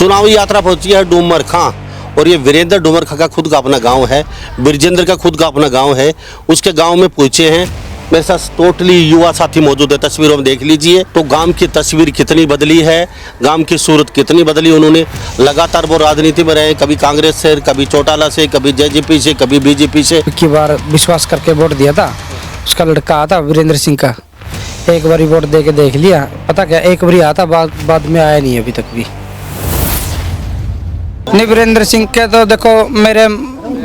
चुनावी यात्रा पहुंची है डूमरखां और ये वीरेंद्र डूमरखां का खुद का अपना गांव है, बिरजेंद्र का खुद का अपना गांव है। उसके गांव में पहुंचे हैं, मेरे साथ टोटली युवा साथी मौजूद है। तस्वीरों में देख लीजिए तो गांव की तस्वीर कितनी बदली है, गांव की सूरत कितनी बदली। उन्होंने लगातार वो राजनीति में रहे, कभी कांग्रेस से, कभी चौटाला से, कभी जेजेपी से, कभी बीजेपी से। की बार विश्वास करके वोट दिया था। उसका लड़का आता वीरेंद्र सिंह का, एक बारी वोट दे के देख लिया। पता क्या, एक बारी आता, बाद में आया नहीं अभी तक भी। नहीं, वीरेंद्र सिंह के तो देखो मेरे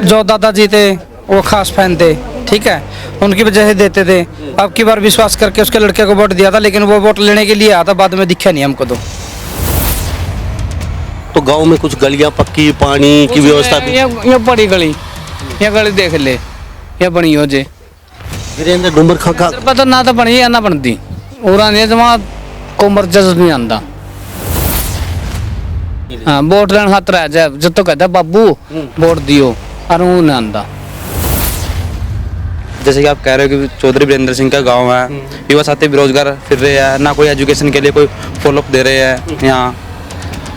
जो दादाजी थे वो खास फैन थे, ठीक है, उनकी वजह से देते थे। अब की बार विश्वास करके उसके लड़के को वोट दिया था, लेकिन वो वोट लेने के लिए आता, बाद में दिखा नहीं हमको। तो गांव में कुछ गलियां पक्की, पानी की व्यवस्था भी। ये बड़ी गली, ये गली देख ले, ये बनी हो जे वीरेंद्र डूमरखां का पता ना तो बनी या ना बनती और जमा को मर्जस नहीं आंदा। हाँ, वोट लेने खातर आ जाए जब तो कहता बाबू वोट दियो और वो नहीं आंदा। जैसे कि आप कह रहे हो कि चौधरी वीरेंद्र सिंह का गांव है, युवा साथी बेरोजगार फिर रहे हैं, ना कोई एजुकेशन के लिए कोई फॉलोअप दे रहे हैं यहाँ,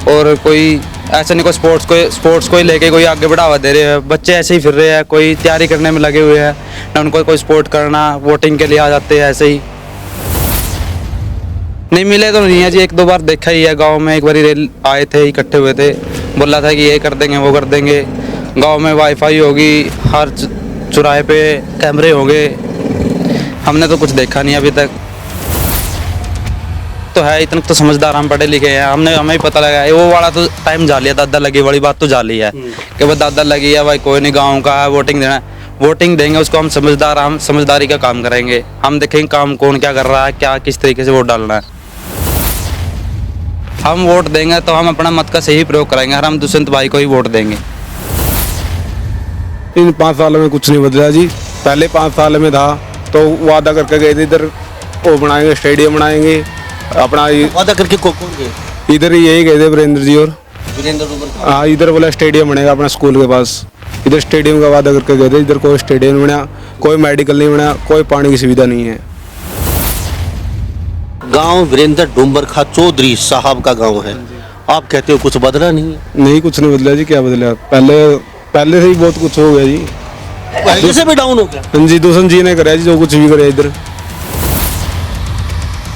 और कोई ऐसा नहीं कोई स्पोर्ट्स को ही लेके कोई आगे बढ़ावा दे रहे हैं। बच्चे ऐसे ही फिर रहे हैं, कोई तैयारी करने में लगे हुए हैं, ना उनको कोई स्पोर्ट करना, वोटिंग के लिए आ जाते हैं ऐसे ही। नहीं मिले तो नहीं है जी, एक दो बार देखा ही है गांव में। एक बार रेल आए थे, इकट्ठे हुए थे, बोला था कि ये कर देंगे वो कर देंगे, गांव में वाईफाई होगी, हर चौराहे पे कैमरे होंगे। हमने तो कुछ देखा नहीं अभी तक। तो है इतना तो समझदार, हम पढ़े लिखे हैं, हमें ही पता लगा है। वो वाला तो टाइम जा लिया, दादा लगी वाली बात तो जा ली है कि भाई दादा लगी है, भाई कोई नहीं, गाँव का है, वोटिंग देना है, वोटिंग देंगे उसको। हम समझदारी का काम करेंगे, हम देखेंगे काम कौन क्या कर रहा है, क्या किस तरीके से वोट डालना है। हम वोट देंगे तो हम अपना मत का सही प्रयोग करेंगे और हम दुष्यंत भाई को ही वोट देंगे। इन 5 सालों में कुछ नहीं बदला जी। पहले 5 साल में था तो वादा करके गए थे इधर वो बनाएंगे, स्टेडियम बनाएंगे अपना। वादा करके कौन गए? इधर ही यही गए थे वीरेंद्र जी और वीरेंद्र डूमरखां। हाँ, इधर बोला स्टेडियम बनेगा अपना स्कूल के पास। इधर स्टेडियम का वादा करके गए थे, इधर कोई स्टेडियम नहीं बना, कोई मेडिकल नहीं बना, कोई पानी की सुविधा नहीं है। गांव वीरेंद्र डूमरखां चौधरी साहब का गांव है। आप कहते हो कुछ बदला नहीं? नहीं, कुछ नहीं बदला जी। क्या बदला? पहले से ही बहुत कुछ हो गया जी। पहले से भी डाउन हो गया। हाँ जी, दूसर जी ने कराया जी जो कुछ भी कराया इधर।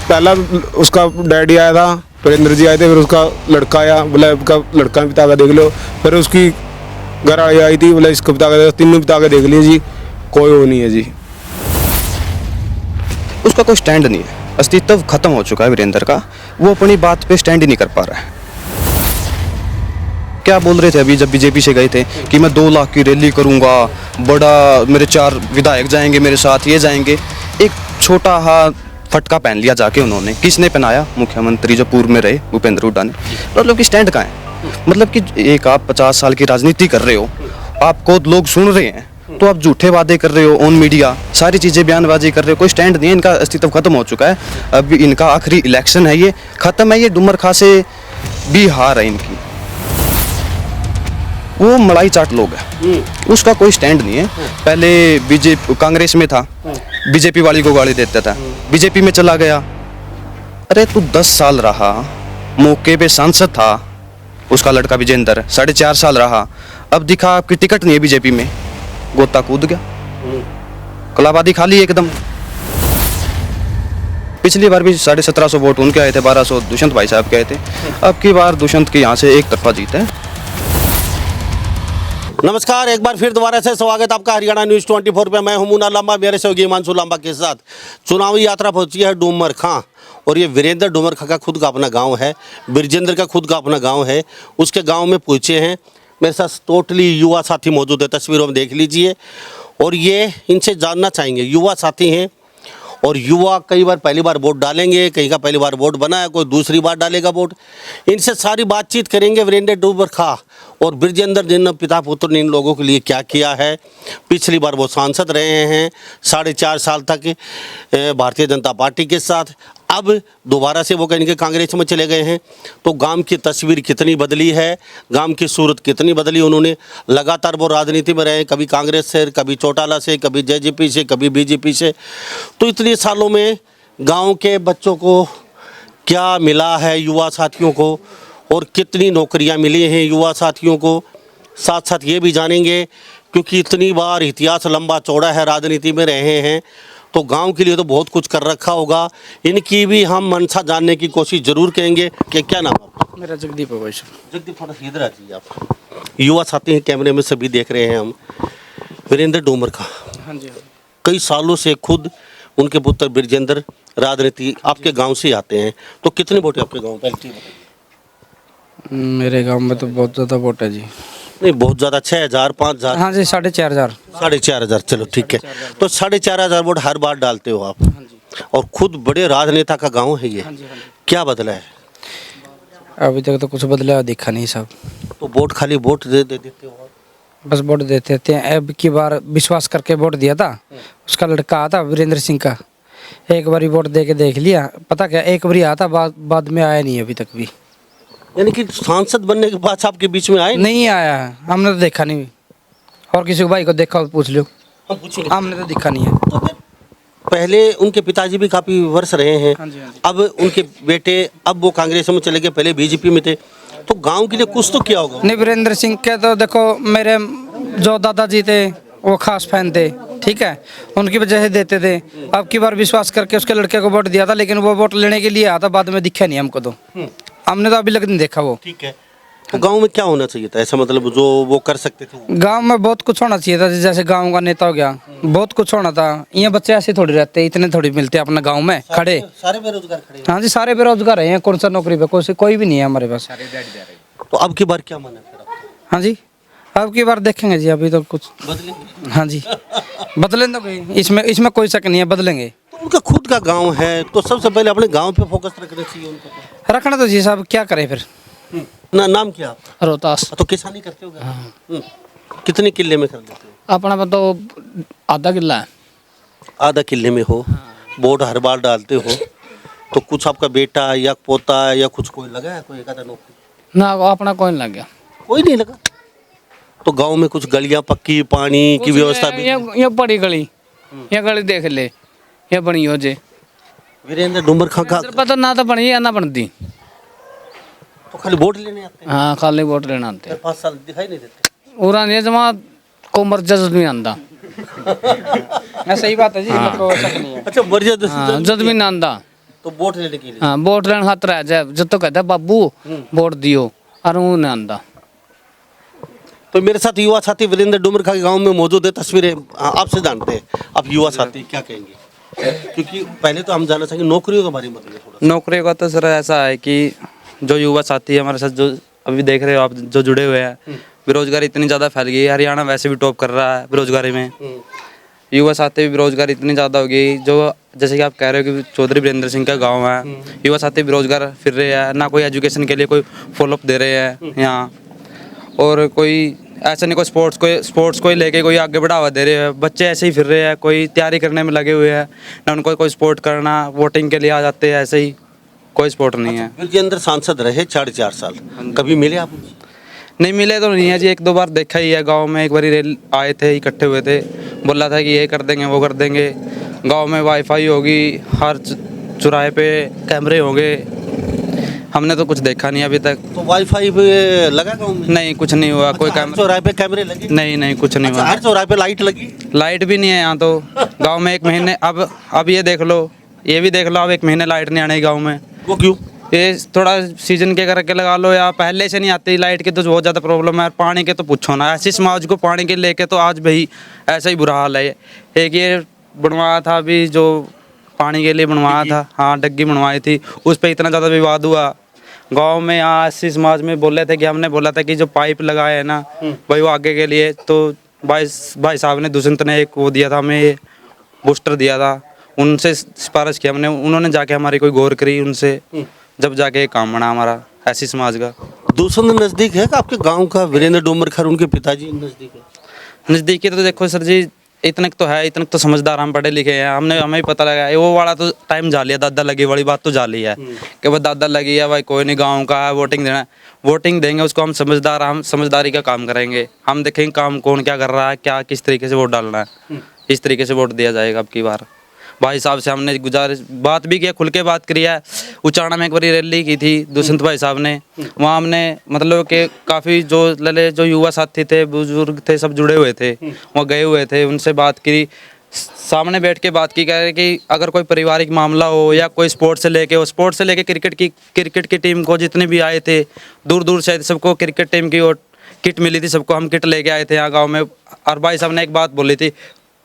पहला उसका डैडी आया था, वीरेंद्र जी आए थे, फिर उसका लड़का आया, बोला उसका लड़का पिता का देख लो, फिर उसकी घर आई थी, बोला इसका पिता का, तीनों पिता का देख लिया जी, कोई वो नहीं है जी। उसका कोई स्टैंड नहीं है, अस्तित्व खत्म हो चुका है वीरेंद्र का। वो अपनी बात पे स्टैंड ही नहीं कर पा रहा है। क्या बोल रहे थे अभी जब बीजेपी से गए थे कि मैं 2 लाख की रैली करूंगा, बड़ा, मेरे 4 विधायक जाएंगे मेरे साथ, ये जाएंगे। एक छोटा हा फटका पहन लिया जाके उन्होंने। किसने पहनाया? मुख्यमंत्री जो पूर्व में रहे भूपेंद्र हुड्डा ने। मतलब कि स्टैंड कहाँ है? मतलब कि एक आप 50 साल की राजनीति कर रहे हो, आपको लोग सुन रहे हैं, तो आप झूठे वादे कर रहे हो, ऑन मीडिया सारी चीज़ें बयानबाजी कर रहे हो, कोई स्टैंड नहीं है। इनका अस्तित्व खत्म हो चुका है। अब इनका आखिरी इलेक्शन है, ये खत्म है। ये डूमरखां से भी हार है इनकी। वो मलाई चाट लोग है, उसका कोई स्टैंड नहीं है। पहले बीजेपी कांग्रेस में था, बीजेपी वाली को गाली देता था, बीजेपी में चला गया। अरे तू 10 साल रहा, मौके पे सांसद था, उसका लड़का विजेंद्र 4.5 साल रहा। अब दिखा आपकी टिकट नहीं है बीजेपी में, गोता कूद गया, कलाबादी खाली एकदम। पिछली बार भी 1750 वोट उनके आए थे, 1200 दुष्यंत भाई साहब के आए थे। अब की बार दुष्यंत के यहाँ से एक तरफा जीत है। नमस्कार, एक बार फिर दोबारा से स्वागत आपका हरियाणा न्यूज़ 24 पे। मैं हूं मुन्ना लांबा, मेरे सहयोगी हिमांशु लांबा के साथ। चुनावी यात्रा पहुंची है डूमरखां और ये वीरेंद्र डूमरखां का खुद का अपना गांव है, बिरजेंद्र का खुद का अपना गांव है। उसके गांव में पहुंचे हैं, मेरे साथ टोटली युवा साथी मौजूद है। तस्वीरों में देख लीजिए और ये इनसे जानना चाहेंगे। युवा साथी हैं और युवा कई बार पहली बार वोट डालेंगे, कहीं का पहली बार वोट बना है, कोई दूसरी बार डालेगा वोट। इनसे सारी बातचीत करेंगे वीरेंद्र डूमरखां और बिरजेंद्र जिन पिता पुत्र ने इन लोगों के लिए क्या किया है। पिछली बार वो सांसद रहे हैं 4.5 साल तक भारतीय जनता पार्टी के साथ, अब दोबारा से वो कहीं के कांग्रेस में चले गए हैं। तो गांव की तस्वीर कितनी बदली है, गांव की सूरत कितनी बदली। उन्होंने लगातार वो राजनीति में रहे, कभी कांग्रेस से, कभी चौटाला से, कभी जेजेपी से, कभी बीजेपी से। तो इतने सालों में गांव के बच्चों को क्या मिला है, युवा साथियों को, और कितनी नौकरियां मिली हैं युवा साथियों को, साथ साथ ये भी जानेंगे क्योंकि इतनी बार इतिहास लंबा चौड़ा है, राजनीति में रहे हैं तो गांव के लिए तो बहुत कुछ कर रखा होगा। इनकी भी हम मंशा जानने की कोशिश जरूर करेंगे कि क्या नाम है आपका? मेरा जगदीप है वैसे। जगदीप थोड़ा इधर आ जाइए आप। युवा साथी हैं, कैमरे में सभी देख रहे हैं हम। वीरेंद्र डोमरखा हाँ जी। कई सालों से खुद उनके पुत्र बिरजेंद्र राजनीति आपके गांव से आते हैं, तो कितने वोट है आपके गांव में? मेरे गांव में तो बहुत ज़्यादा वोट है जी। नहीं बहुत ज़्यादा, 6,000 5,000? हाँ जी, 4,500। 4,500, चलो ठीक है। तो 4,500 वोट हर बार डालते हो आप, और खुद बड़े राजनेता का गांव है ये, क्या बदला है? अभी तक तो कुछ बदलाव दिखा नहीं साहब। तो वोट खाली वोट दे देते हो आप? बस वोट देते थे। अब की बार विश्वास करके वोट दिया था, उसका लड़का आता वीरेंद्र सिंह का, एक बारी वोट दे के देख लिया, पता क्या एक बारी आता, बाद में आया नहीं अभी तक भी। यानी कि सांसद बनने के बाद आपके बीच में आए? नहीं आया है, हमने तो देखा नहीं। और किसी को भाई को देखा हो तो पूछ लो, हम पूछेंगे। हमने तो दिखा नहीं है। तो फिर पहले उनके पिताजी भी काफ़ी वर्ष रहे हैं, हाँ जी, हाँ जी। अब उनके बेटे, अब वो कांग्रेस में चले गए, पहले बीजेपी में थे, तो गांव के लिए कुछ तो किया होगा। नहीं, वीरेंद्र सिंह के तो देखो मेरे जो दादाजी थे वो खास फैन थे, ठीक है, उनकी वजह से देते थे। अब की बार विश्वास करके उसके लड़के को वोट दिया था, लेकिन वो वोट लेने के लिए आता, बाद में दिखा नहीं हमको। तो हमने तो अभी तक नहीं देखा वो। ठीक है, तो गांव में क्या होना चाहिए था ऐसा, मतलब जो वो कर सकते थे? गांव में बहुत कुछ होना चाहिए था, जैसे गांव का नेता हो गया, बहुत कुछ होना था। ये बच्चे ऐसे थोड़ी रहते, इतने थोड़ी मिलते अपने गांव में खड़े। सारे बेरोजगार खड़े हैं। हाँ जी, सारे बेरोजगार हैं, कौन सा नौकरी पे, कोई भी नहीं है हमारे पास। तो अब की बार क्या मन है फिर आपका? हाँ जी, अब की बार देखेंगे जी, अभी तो कुछ बदलेंगे? हाँ जी, बदलेंगे तो इसमें कोई शक नहीं है, बदलेंगे। तो उनका खुद का गांव है, तो सबसे पहले अपने गांव पे फोकस रखना चाहिए उनको। तो रखना तो जी साहब, क्या करें फिर। नाम क्या आपका? रोहतास। तो किसानी करते हो? कितने किले में कर लेते हो? अपना में तो आधा किला है। आधा किले में हो, वोट हर बार डालते हो, तो कुछ आपका बेटा या पोता या कुछ कोई लगा है, कोई एक आधा नौकरी? ना वो अपना कोई नहीं लग गया। कोई नहीं लगा? तो गांव में कुछ गलियां पक्की, पानी की व्यवस्था भी? ये बड़ी गली, ये गली देख ले, ये बनी हो जे। वीरेंद्र डोमरखा का पता ना तो बनी या ना बनती। तो खाली वोट लेने आते हैं? हाँ, खाली वोट लेना आते। 5 साल दिखाई नहीं देते? उरा नहीं जमा को मर्जा जद नहीं आंदा। सही बात है जी, कोई शक नहीं है। अच्छा, मर्यादा हाँ, जद भी ना आंदा। तो वोट लेने के लिए? हाँ, वोट लेने खातर आ जाए, जब तो कहता बाबू वोट दियो, और वो नहीं आंदा। तो मेरे साथ युवा साथी वीरेंद्र डोमरखा के गांव में मौजूद है, तस्वीरें आपसे जानते हैं। आप युवा साथी क्या कहेंगे, क्योंकि पहले तो हम जानना चाहेंगे नौकरियों के बारे में बताइए थोड़ा। नौकरी का तो सर ऐसा है कि जो युवा साथी है हमारे साथ, जो अभी देख रहे हो आप, जो जुड़े हुए हैं, बेरोजगारी इतनी ज़्यादा फैल गई है। हरियाणा वैसे भी टॉप कर रहा है बेरोजगारी में। युवा साथी भी बेरोजगारी इतनी ज़्यादा हो गई, जो जैसे कि आप कह रहे हो कि चौधरी वीरेंद्र सिंह का गांव है, युवा साथी बेरोजगार फिर रहे हैं, ना कोई एजुकेशन के लिए कोई फॉलोअप दे रहे हैं यहाँ, और कोई ऐसा नहीं कोई स्पोर्ट्स को ही लेके कोई आगे बढ़ावा दे रहे हैं। बच्चे ऐसे ही फिर रहे हैं, कोई तैयारी करने में लगे हुए हैं, ना उनको कोई स्पोर्ट करना, वोटिंग के लिए आ जाते हैं, ऐसे ही कोई स्पोर्ट नहीं है। वीरेंद्र सांसद रहे 4.5 साल, कभी मिले आप? नहीं मिले तो नहीं है जी, 1-2 बार देखा ही है। गांव में एक बार रेल आए थे, इकट्ठे हुए थे, बोला था कि ये कर देंगे वो कर देंगे, गांव में वाईफाई होगी, हर चौराहे पे कैमरे होंगे, हमने तो कुछ देखा नहीं अभी तक। तो वाईफाई पे लगा गाँव में? नहीं, कुछ नहीं हुआ। कोई हर कैमरा चौराहे पे कैमरे लगे? नहीं, कुछ नहीं हुआ। हर चौराहे पे लाइट लगी? लाइट भी नहीं है यहाँ तो। गांव में 1 महीने, अब ये देख लो, ये भी देख लो, अब 1 महीने लाइट नहीं आने गांव में। वो क्यों? ये थोड़ा सीजन के करके लगा लो, या पहले से नहीं आती लाइट की तो बहुत ज़्यादा प्रॉब्लम है। पानी के तो पूछो ना, ऐसी समाज को पानी के लेके तो आज भाई ऐसा ही बुरा हाल है। एक ये बनवाया था अभी, जो पानी के लिए बनवाया था, हाँ डग्गी बनवाई थी, उस पर इतना ज़्यादा विवाद हुआ गांव में। यहाँ ऐसी समाज में बोले थे कि हमने बोला था कि जो पाइप लगाए है ना भाई वो आगे के लिए, तो भाई साहब ने दुष्यंत ने एक वो दिया था हमें, बूस्टर दिया था, उनसे सिफारिश की हमने, उन्होंने जाके हमारी कोई गौर करी उनसे, जब जाके एक काम बना हमारा ऐसी समाज का। दूसरा नज़दीक है कि आपके गांव का? वीरेंद्र डोमरखा उनके पिताजी नज़दीक है? नज़दीकी तो देखो सर जी, इतने तो है, इतने तो समझदार हम पढ़े लिखे हैं, हमें भी पता लगा है। वो वाला तो टाइम जा लिया, दादा लगी वाली बात तो जा ली है कि भाई दादा लगी है, भाई कोई नहीं, गांव का है, वोटिंग देना है, वोटिंग देंगे उसको, हम समझदारी का काम करेंगे, हम देखेंगे काम कौन क्या कर रहा है, क्या किस तरीके से वोट डालना है, इस तरीके से वोट दिया जाएगा अब की बार। भाई साहब से हमने गुजारिश बात भी किया, खुल के बात करी है। उचाना में एक बार रैली की थी दुष्यंत भाई साहब ने, वहाँ हमने मतलब कि काफ़ी जो लले जो युवा साथी थे, बुजुर्ग थे, सब जुड़े हुए थे, वहाँ गए हुए थे, उनसे बात करी, सामने बैठ के बात की, कह रहे कि अगर कोई पारिवारिक मामला हो या कोई स्पोर्ट्स से लेके हो, स्पोर्ट्स से लेके क्रिकेट की टीम को जितने भी आए थे दूर दूर से, सबको क्रिकेट टीम की और किट मिली थी, सबको हम किट लेके आए थे यहाँ गांव में। और भाई साहब ने एक बात बोली थी,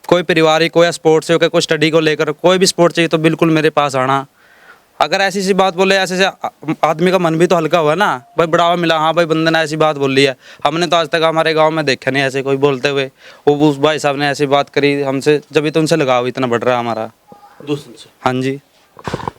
कोई पारिवारिक हो या स्पोर्ट्स हो, कोई स्टडी को लेकर कोई भी स्पोर्ट चाहिए तो बिल्कुल मेरे पास आना। अगर ऐसी सी बात बोले, ऐसे से आदमी का मन भी तो हल्का हुआ ना, भाई बढ़ावा मिला, हाँ भाई बंदे ने ऐसी बात बोली है। हमने तो आज तक हमारे गांव में देखा नहीं ऐसे कोई बोलते हुए। वो उस भाई साहब ने ऐसी बात करी हमसे, जब भी तो उनसे लगाव इतना बढ़ रहा है हमारा। दूसरे हाँ जी।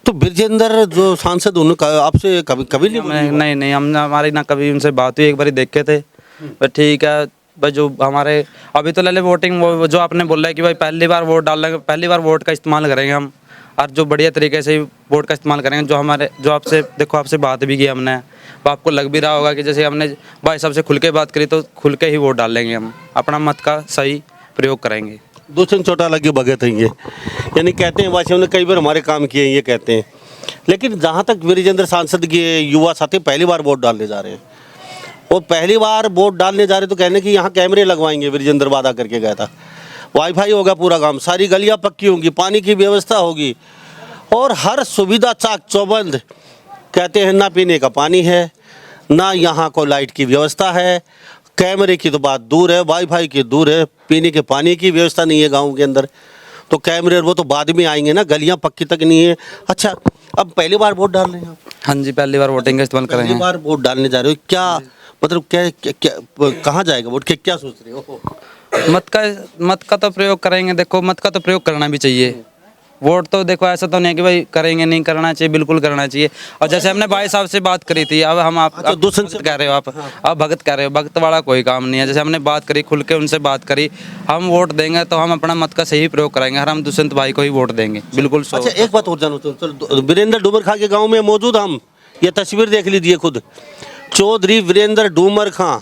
तो बिरजेंद्र जो सांसद उन्होंने आपसे कभी नहीं बोली? नहीं हमने हमारी ना कभी उनसे बात हुई, एक बार देखे थे, पर ठीक है भाई। जो हमारे अभी तो ले वोटिंग, वो जो आपने बोला है कि भाई पहली बार वोट डालेंगे, पहली बार वोट का इस्तेमाल करेंगे हम, और जो बढ़िया तरीके से वोट का इस्तेमाल करेंगे। जो आपसे देखो, आपसे बात भी की हमने, तो आपको लग भी रहा होगा कि जैसे हमने भाई साहब से खुल के बात करी, तो खुल के ही वोट डालेंगे हम, अपना मत का सही प्रयोग करेंगे। दूसरे छोटा लगे भगत हैं ये, यानी कहते हैं वासियों ने कई बार हमारे काम किए हैं ये कहते हैं। लेकिन जहाँ तक वीरजेंद्र सांसद के युवा साथी पहली बार वोट डालने जा रहे हैं, और पहली बार वोट डालने जा रहे तो कहने कि यहाँ कैमरे लगवाएंगे, वीरजेंद्र वादा करके गया था। वाईफाई होगा पूरा गांव, सारी गलियाँ पक्की होंगी, पानी की व्यवस्था होगी और हर सुविधा चाक चौबंद। कहते हैं ना पीने का पानी है, ना यहाँ को लाइट की व्यवस्था है, कैमरे की तो बात दूर है, वाईफाई की दूर है, पीने के पानी की व्यवस्था नहीं है गांव के अंदर। तो कैमरे वो तो बाद में आएंगे ना, गलियां पक्की तक नहीं है। अच्छा, अब पहली बार वोट डाल रहे हैं आप? हाँ जी, पहली बार वोटिंग का इस्तेमाल करेंगे। पहली बार वोट डालने जा रहे हो, क्या मतलब क्या कहाँ जाएगा वोट, क्या सोच रहे हो? मत का तो प्रयोग करेंगे। देखो, मत का तो प्रयोग करना भी चाहिए। वोट तो देखो ऐसा तो नहीं है कि भाई करेंगे नहीं, करना चाहिए, बिल्कुल करना चाहिए। और जैसे हमने भाई साहब से बात करी थी, अब हम आप दूसरे भगत कह रहे हो, आप भगत कह रहे हो, भगत वाला कोई काम नहीं है। जैसे हमने बात करी, खुल के उनसे बात करी, हम वोट देंगे तो हम अपना मत का सही प्रयोग करेंगे, हर हम दुष्यंत भाई को ही वोट देंगे, बिल्कुल। अच्छा, एक बात और जानो, चलो वीरेंद्र डूमर खां के गाँव में मौजूद हम, ये तस्वीर देख लीजिए खुद। चौधरी वीरेंद्र डूमर खां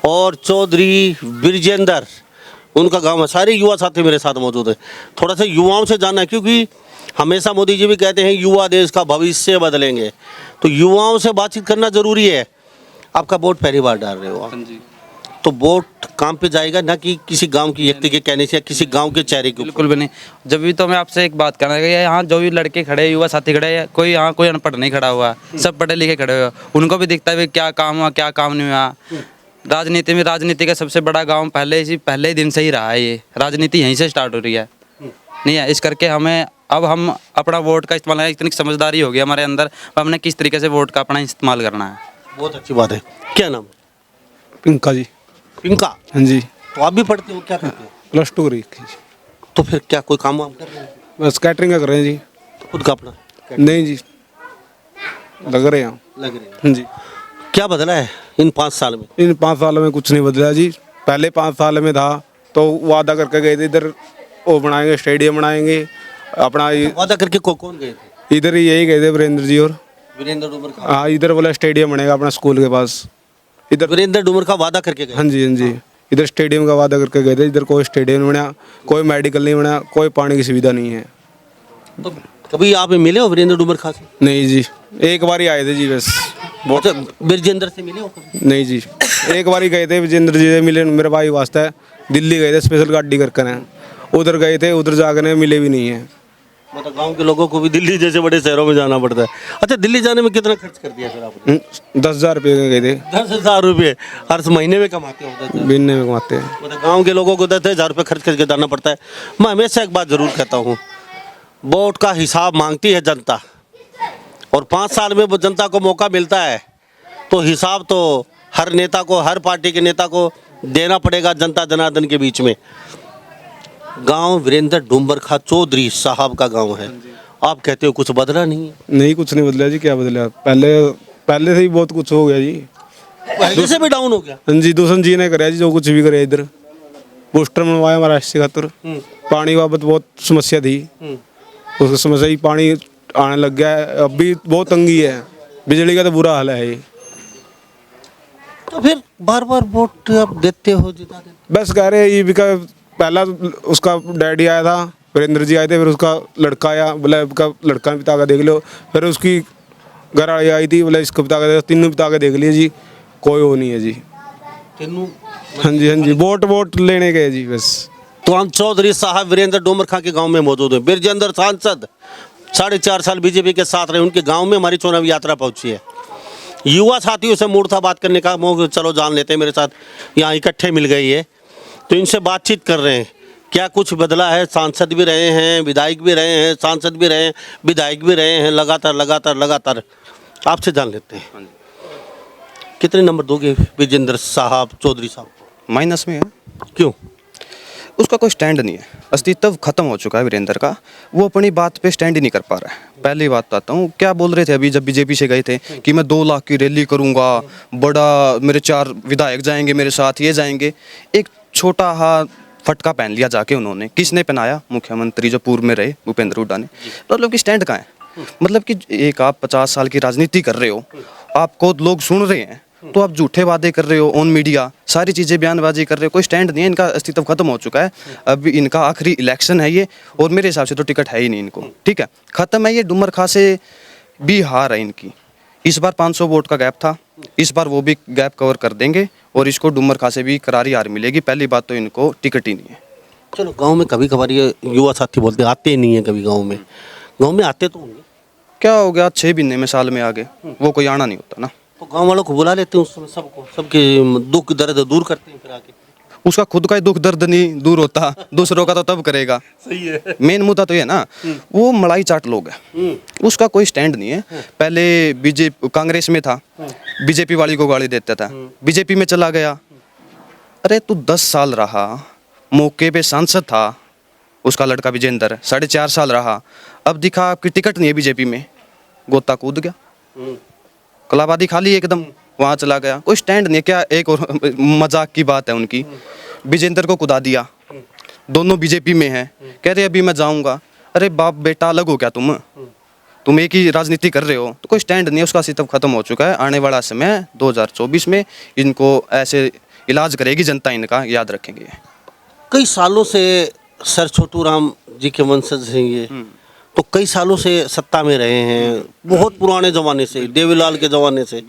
और चौधरी बिरजेंद्र, उनका गांव है। सारे युवा साथी मेरे साथ मौजूद है। थोड़ा सा युवाओं से जानना है, क्योंकि हमेशा मोदी जी भी कहते हैं युवा देश का भविष्य बदलेंगे, तो युवाओं से बातचीत करना जरूरी है। आपका वोट पहली बार डाल रहे हो आप, तो वोट काम पे जाएगा ना कि किसी गांव की व्यक्ति के कहने से या किसी गांव के चेहरे के? बिल्कुल भी नहीं। जब भी तो मैं आपसे एक बात करना है, यहाँ जो भी लड़के खड़े, युवा साथी खड़े हैं, कोई यहाँ कोई अनपढ़ नहीं खड़ा हुआ, सब पढ़े लिखे खड़े हुए। उनको भी दिखता है भाई क्या काम हुआ, क्या काम नहीं हुआ। राजनीति का सबसे बड़ा गांव पहले ही दिन से ही रहा है। ये राजनीति यहीं से स्टार्ट हो रही है, नहीं है? इस करके हमें अब हम अपना वोट का इस्तेमाल, इतनी समझदारी होगी हमारे अंदर, हमने किस तरीके से वोट का अपना इस्तेमाल करना है। बहुत अच्छी बात है। क्या नाम है? पिंका जी। पिंका? हाँ जी। तो आप भी पढ़ते हो, क्या करते हो? +2 करी जी। तो फिर क्या कोई काम वाम कर रहे हैं? बस कैटरिंग का कर रहे हैं जी। खुद का अपना? नहीं जी, लग रहे हैं। लग रहे हैं। हाँ जी। क्या बदला है इन 5 साल में? इन 5 सालों में कुछ नहीं बदला जी। पहले 5 साल में था तो वादा करके गए थे, इधर वो बनाएंगे, स्टेडियम बनाएंगे अपना। वादा करके कौन गए थे? इधर ही यही गए थे वीरेंद्र जी और वीरेंद्र डूमर खां। हाँ, इधर बोला स्टेडियम बनेगा अपना स्कूल के पास। इधर वीरेंद्र डूमर खां वादा करके गए? हाँ जी, हाँ जी। इधर स्टेडियम का वादा करके गए थे, इधर कोई स्टेडियम नहीं बना, कोई मेडिकल नहीं बना, कोई पानी की सुविधा नहीं है। तो कभी आप मिले हो वीरेंद्र डूमर खां से? नहीं जी, एक बार ही आए थे जी बस। अच्छा, बिरजेंद्र से मिले हो कभी? नहीं जी, एक बार ही गए थे विजेंद्र जी से मिले, मेरे भाई वास्ते है। दिल्ली गए थे स्पेशल गाड़ी करके ना, उधर गए थे, उधर जाकर मिले भी नहीं है। मतलब गांव के लोगों को भी दिल्ली जैसे बड़े शहरों में जाना पड़ता है। अच्छा, दिल्ली जाने में कितना खर्च कर दिया फिर आपने? 10,000 रुपये गए थे। 10,000 रुपये हर महीने में कमाते हो? 10,000 महीने में कमाते हैं। मतलब गांव के लोगों को 10,000 रुपये खर्च करके जाना पड़ता है। मैं हमेशा एक बात जरूर कहता हूँ, वोट का हिसाब मांगती है जनता, और 5 साल में वो जनता को मौका मिलता है, तो हिसाब तो हर नेता को, हर पार्टी के नेता को देना पड़ेगा जनता जनार्दन के बीच में। गांव वीरेंद्र डूमर खां चौधरी साहब का गांव है। आप कहते हो कुछ बदला नहीं है? नहीं, कुछ नहीं बदला जी। क्या बदला? पहले से ही बहुत कुछ हो गया जी। पहले से भी डाउन हो गया? हाँ जी, दूसर जी ने कराया जी जो कुछ भी करे। इधर पोस्टर बनवाया महाराष्ट्र खातर। पानी बाबत बहुत समस्या थी, उसकी समस्या ही पानी आने लग गया है। अब भी बहुत तंगी है, बिजली का तो बुरा हाल है। तो फिर बार बार वोट आप देते हो, जिता देते? बस कह रहे ये भी का पहला उसका डैडी आया था, वीरेंद्र जी आए थे, फिर उसका लड़का आया, बोला आपका लड़का भी पिता का देख लो। फिर उसकी घर वाली आई थी, बोला इसको पिता का, तीनों पिता का देख लिए जी, कोई वो नहीं है जी। तीनों हाँ जी, वोट लेने गए जी बस। तो हम चौधरी साहब वीरेंद्र डूमर खां के गांव में मौजूद हैं। बिरजेंद्र सांसद 4.5 साल बीजेपी के साथ रहे, उनके गांव में हमारी चुनावी यात्रा पहुंची है। युवा साथियों से मूर्ता बात करने का मौका, चलो जान लेते हैं। मेरे साथ यहाँ इकट्ठे मिल गई है, तो इनसे बातचीत कर रहे हैं। क्या कुछ बदला है? सांसद भी रहे हैं, विधायक भी रहे हैं, सांसद भी रहे हैं, विधायक भी रहे हैं, लगातार आपसे जान लेते हैं। कितने नंबर दोगे विजेंद्र साहब, चौधरी साहब? माइनस में है, क्यों? उसका कोई स्टैंड नहीं है, अस्तित्व खत्म हो चुका है वीरेंद्र का। वो अपनी बात पे स्टैंड ही नहीं कर पा रहा है। पहली बात बताता हूँ, क्या बोल रहे थे अभी जब बीजेपी से गए थे कि मैं 2 लाख की रैली करूँगा, बड़ा मेरे 4 विधायक जाएंगे मेरे साथ, ये जाएंगे। एक छोटा हा फटका पहन लिया जाके उन्होंने। किसने पहनाया? मुख्यमंत्री जो पूर्व में रहे भूपेंद्र हुड्डा ने। मतलब कि स्टैंड कहाँ है? मतलब कि एक आप 50 साल की राजनीति कर रहे हो, आपको लोग सुन रहे हैं, तो आप झूठे वादे कर रहे हो ऑन मीडिया, सारी चीज़ें बयानबाजी कर रहे हो, कोई स्टैंड नहीं है। इनका अस्तित्व खत्म हो चुका है। अब इनका आखिरी इलेक्शन है ये, और मेरे हिसाब से तो टिकट है ही नहीं इनको। ठीक है, खत्म है ये। डूमर खां से भी हार है इनकी। इस बार 500 वोट का गैप था, इस बार वो भी गैप कवर कर देंगे, और इसको डूमर खां से भी करारी हार मिलेगी। पहली बात तो इनको टिकट ही नहीं है। चलो, गांव में कभी कभार ये युवा साथी बोलते हैं आते नहीं है कभी गांव में आते तो होंगे। क्या हो गया, 6 महीने में, साल में आगे वो कोई आना नहीं होता ना। तो गांव वालों को बुला लेते हैं उस समय, सबको, सबके दुख दर्द दूर करते हैं फिर आके। उसका खुद का ही दुख दर्द नहीं दूर होता, दूसरों का तो तब करेगा। सही है। मेन मुद्दा तो ये ना, वो मलाई चाट लोग है, उसका कोई स्टैंड नहीं है। पहले बीजेपी कांग्रेस में था, बीजेपी वाली को गाली देता था, बीजेपी में चला गया। अरे तू 10 साल रहा, मौके पे सांसद था, उसका लड़का विजेंद्र 4.5 साल रहा। अब दिखा आपकी टिकट नहीं है बीजेपी में, गोता कूद गया, कलाबादी खाली एकदम, वहाँ चला गया। कोई स्टैंड नहीं है। क्या एक और मजाक की बात है उनकी, विजेंद्र को कुदा दिया, दोनों बीजेपी में हैं, कह रहे अभी मैं जाऊंगा। अरे बाप बेटा अलग हो क्या तुम एक ही राजनीति कर रहे हो। तो कोई स्टैंड नहीं है, उसका अस्तित्व खत्म हो चुका है। आने वाला समय 2024 में इनको ऐसे इलाज करेगी जनता, इनका याद रखेंगे। कई सालों से सर छोटू राम जी के वंशज हैं ये, तो कई सालों से सत्ता में रहे हैं, बहुत पुराने जमाने से, देवीलाल के जमाने से।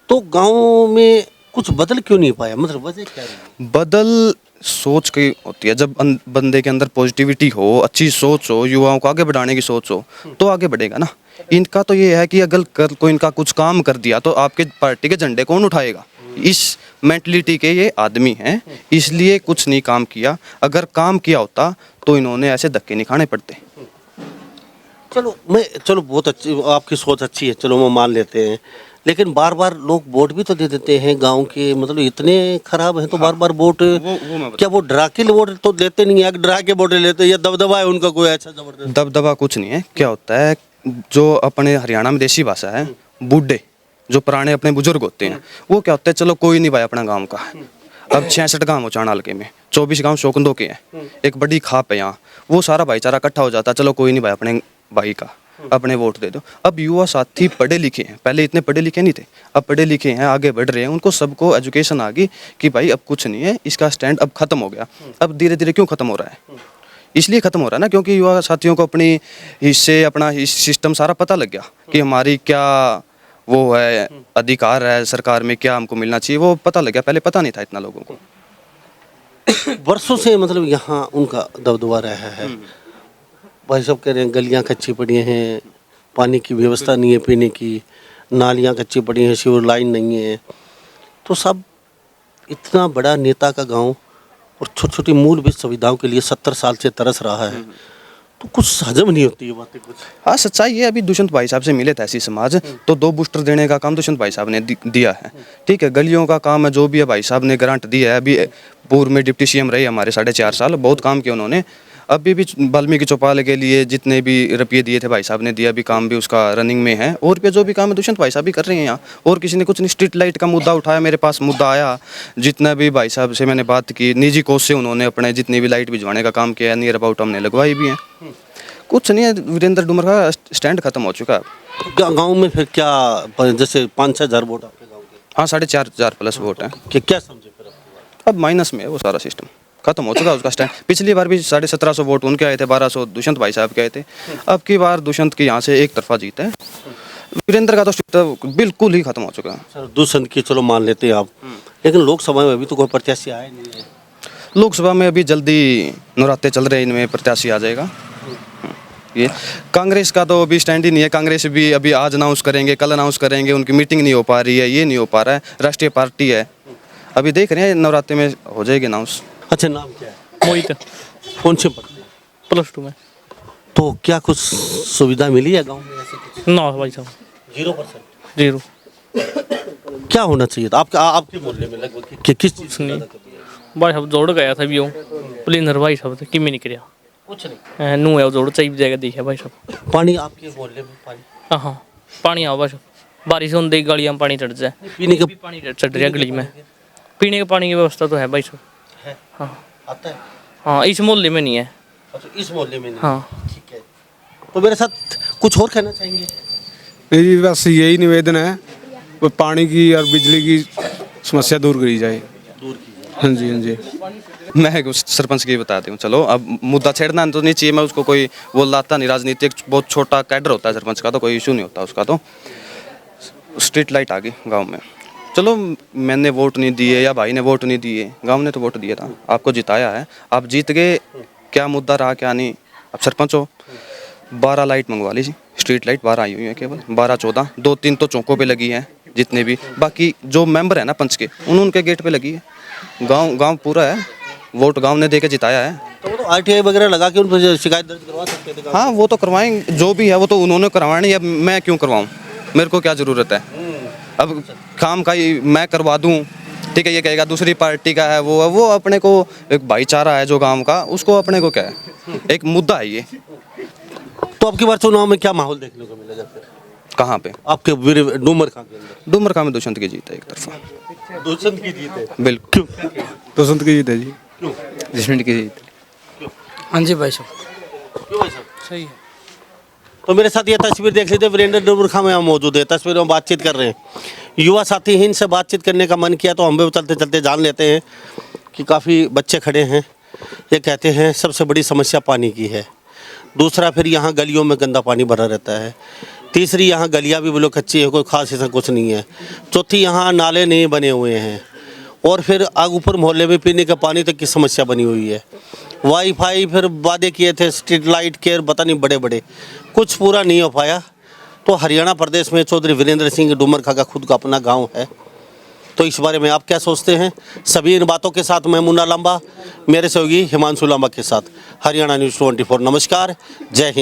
तो गांव में कुछ बदल क्यों नहीं पाया? मतलब वजह क्या रही? बदल सोच की होती है। जब बंदे के अंदर पॉजिटिविटी हो, अच्छी सोच हो, युवाओं को आगे बढ़ाने की सोच हो, तो आगे बढ़ेगा ना। इनका तो ये है कि अगर कल को इनका कुछ काम कर दिया तो आपके पार्टी के झंडे कौन उठाएगा? इस मेंटलिटी के ये आदमी हैं, इसलिए कुछ नहीं काम किया। अगर काम किया होता तो इन्होंने ऐसे धक्के नहीं खाने पड़ते। चलो बहुत अच्छी आपकी सोच, अच्छी है, चलो वो मान लेते हैं। लेकिन बार बार लोग वोट भी तो दे देते हैं गांव के, मतलब इतने खराब हैं तो बार बार वोट, क्या वो डरा के वोट तो देते नहीं है? डरा के वोट लेते हैं या दबदबा है उनका कोई ऐसा जबरदस्त? दबदबा कुछ नहीं है। क्या होता है, जो अपने हरियाणा में देसी भाषा है, बूढ़े जो पुराने अपने बुजुर्ग होते हैं, वो क्या होता है, चलो कोई नहीं भाई अपना गाँव का। अब 66 गाँव हो चाण हल्के में, 24 गाँव शोकंदों के हैं, एक बड़ी खाप है यहाँ, वो सारा भाईचारा इकट्ठा हो जाता है। चलो कोई नहीं भाई अपने भाई का, अपने वोट दे दो। अब युवा साथी पढ़े लिखे हैं, पहले इतने पढ़े लिखे नहीं थे, अब पढ़े लिखे हैं, आगे बढ़ रहे हैं, उनको सबको एजुकेशन आ गई कि भाई अब कुछ नहीं है, इसका स्टैंड अब खत्म हो गया। अब धीरे धीरे क्यों खत्म हो रहा है? इसलिए खत्म हो रहा है ना, क्योंकि युवा साथियों को अपनी हिस्से, अपना सिस्टम सारा पता लग गया कि हमारी क्या वो है, अधिकार है सरकार में, क्या हमको मिलना चाहिए, वो पता लग गया। पहले पता नहीं था इतना लोगों को। वर्षों से मतलब यहाँ उनका दबदबा रहा है। भाई साहब कह रहे हैं गलियाँ कच्ची पड़ी हैं, पानी की व्यवस्था नहीं है, पीने की नालियाँ कच्ची पड़ी हैं, सीवर लाइन नहीं है। तो सब इतना बड़ा नेता का गांव और छोटी छोटी मूलभूत सुविधाओं के लिए 70 साल से तरस रहा है, तो कुछ हजम नहीं होती है बातें कुछ। हाँ सच्चाई है। अभी दुष्यंत भाई साहब से मिले थे ऐसी समाज, तो 2 बूस्टर देने का काम दुष्यंत भाई साहब ने दिया है। ठीक है, गलियों का काम है जो भी है, भाई साहब ने ग्रांट दिया है। अभी पूर्व में डिप्टी सीएम रहे हमारे 4.5 साल, बहुत काम किया उन्होंने। अभी भी वाल्मीकि चौपाल के लिए जितने भी रुपये दिए थे भाई साहब ने दिया, अभी काम भी उसका रनिंग में है। और भी जो भी काम है दुष्यंत भाई साहब भी कर रहे हैं यहाँ, और किसी ने कुछ नहीं। स्ट्रीट लाइट का मुद्दा उठाया, मेरे पास मुद्दा आया, जितना भी भाई साहब से मैंने बात की, निजी कोष से उन्होंने अपने जितनी भी लाइट भिजवाने का काम किया, नियर अबाउट हमने लगवाई भी है। कुछ नहीं है, वीरेंद्र डूमर का स्टैंड खत्म हो चुका है। गाँव में फिर क्या, जैसे 5-6 हज़ार वोट आपके गाँव के? हाँ 4,500 प्लस वोट है। क्या समझे फिर? अब माइनस में है वो सारा सिस्टम। खत्म हो चुका उसका स्टैंड। पिछली बार भी 1750 वोट उनके आए थे, 1200 दुष्यंत भाई साहब के आए थे। अब की बार दुष्यंत के यहाँ से एक तरफा जीत है। वीरेंद्र का तो बिल्कुल ही खत्म हो चुका है। सर दुष्यंत की चलो मान लेते हैं आप, लेकिन लोकसभा में अभी तो कोई प्रत्याशी आया नहीं है। लोकसभा में अभी जल्दी नवरात्रे चल रहे हैं, इनमें प्रत्याशी आ जाएगा। ये कांग्रेस का तो अभी स्टैंड ही नहीं है। कांग्रेस भी अभी आज अनाउंस करेंगे, कल अनाउंस करेंगे, उनकी मीटिंग नहीं हो पा रही है, ये नहीं हो पा रहा है। राष्ट्रीय पार्टी है, अभी देख रहे हैं नवरात्रि में हो जाएगी अनाउंस। अच्छा नाम क्या है? मोहित कौन से पढ़ते हैं? +2 में। तो क्या कुछ सुविधा मिली है गांव में ऐसे कुछ? ना भाई साहब 0%। 0 क्या होना चाहिए था आपके मोहल्ले में लगभग किस चीज़ की ज़्यादा कमी है? भाई साहब जोड़ गया था भी वो प्लेनर भाई साहब कि नहीं करिया कुछ नहीं। नू है जोड़ चाहिए जाएगा देखा भाई साहब। पानी आपके मोहल्ले में पानी हाँ पानी आओ भाई साहब, बारिश होने गलियाँ में पानी चढ़ जाए, पीने का पानी चढ़ रहा गली में। पीने के पानी की व्यवस्था तो है भाई साहब। है? हाँ आता है? हाँ इस मोहल्ले में नहीं है। अच्छा इस मोहल्ले में नहीं। हाँ ठीक है। तो मेरे साथ कुछ और कहना चाहेंगे? मेरी बस यही निवेदन है, वो पानी की और बिजली की समस्या दूर करी जाए। दूर की हाँ जी, हाँ जी। मैं उस सरपंच की बताती हूँ। चलो अब मुद्दा छेड़ना तो नहीं चाहिए, मैं उसको कोई वो लाता नहीं। राजनीति एक बहुत छोटा कैडर होता है सरपंच का, तो कोई इशू नहीं होता उसका। तो स्ट्रीट लाइट आ गई गांव में, चलो मैंने वोट नहीं दिए या भाई ने वोट नहीं दिए, गांव ने तो वोट दिया था, आपको जिताया है, आप जीत गए। क्या मुद्दा रहा क्या नहीं, अब सरपंच हो। 12 लाइट मंगवा लीजिए, स्ट्रीट लाइट 12 आई हुई है केवल, 12-14, 2-3 तो चौकों पे लगी हैं जितने भी, बाकी जो मेंबर है ना पंच के उनके गेट पे लगी है। गांव पूरा है, वोट गांव ने देके जिताया है। तो वो तो RTI वगैरह लगा के उन पर शिकायत दर्ज करवा सकते थे गाँव में। हाँ वो तो करवाएंगे, जो भी है वो तो उन्होंने करवाना है, मैं क्यों करवाऊँ, मेरे को क्या ज़रूरत है। अब काम का ही मैं करवा दूँ, ठीक है, ये कहेगा दूसरी पार्टी का है वो अपने को एक भाईचारा है जो गांव का, उसको अपने को क्या है, एक मुद्दा है ये। तो अब की बार चुनाव में क्या माहौल देखने को मिलेगा फिर कहाँ पे? आपके डूमरखा के अंदर? डूमरखा में दुष्यंत की जीत है एक तरफा। दुष्यंत की जीत है? बिल्कुल दुष्यंत की जीत है जी। दुष्यंत की जीत। हाँ जी भाई साहब क्यों भाई साहब? सही है। तो मेरे साथ ये तस्वीर देख लीजिए, वीरेंद्र डूमरखा में हम मौजूद है, तस्वीर में बातचीत कर रहे हैं। युवा साथी ही इनसे बातचीत करने का मन किया तो हम भी चलते चलते जान लेते हैं कि काफ़ी बच्चे खड़े हैं। ये कहते हैं सबसे बड़ी समस्या पानी की है। दूसरा फिर यहाँ गलियों में गंदा पानी भरा रहता है। तीसरी यहाँ गलियाँ भी बिल्कुल कच्ची है, कोई खास ऐसा कुछ नहीं है। चौथी यहाँ नाले नहीं बने हुए हैं। और फिर आग ऊपर मोहल्ले में पीने का पानी तक की समस्या बनी हुई है। वाईफाई फिर वादे किए थे, स्ट्रीट लाइट केयर पता नहीं बड़े बड़े, कुछ पूरा नहीं हो पाया। तो हरियाणा प्रदेश में चौधरी वीरेंद्र सिंह डूमरखा का खुद का अपना गांव है। तो इस बारे में आप क्या सोचते हैं? सभी इन बातों के साथ मैं मुन्ना लांबा, मेरे सहयोगी हिमांशु लांबा के साथ हरियाणा न्यूज़ 24। नमस्कार, जय हिंद।